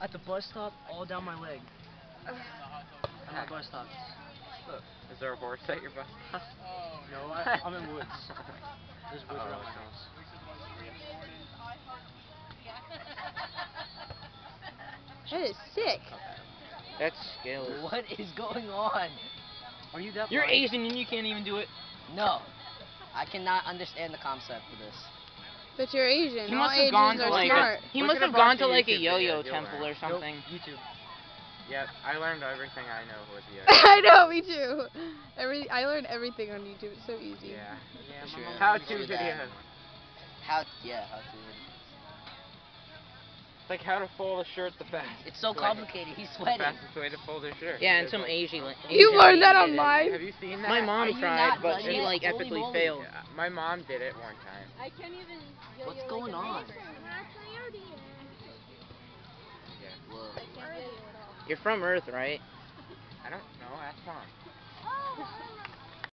At the bus stop, all down my leg. At my bus stop. Look. Is there a horse at your bus stop? No, I'm in woods. There's woods around my house. That is sick. That's scary. What is going on? Are you that You're blind? Asian and you can't even do it. No. I cannot understand the concept of this. But you're Asian. He All must have Asians gone to are like smart. he We're must gonna have gone watch to a like a YouTube video, yo-yo you'll temple learn. or something. Nope, YouTube. Yep, I learned everything I know with the I know, me too. I learned everything on YouTube. It's so easy. Yeah. Yeah, Sure. How-to video. video. How to. It's like how to fold a shirt the fastest. It's so way. complicated. He's The sweating. fastest way to fold a shirt. Yeah, and It's some like- Asian. You learned that lady did it. online? Have you seen that? My Are mom you tried, not but done she yet? like Holy epically moly. failed. Yeah, my mom did it one time. I can't even yo-yo What's like going a on? racer. Yeah. Whoa. I can't yo-yo at all. You're from Earth, right? I don't know. Ask mom.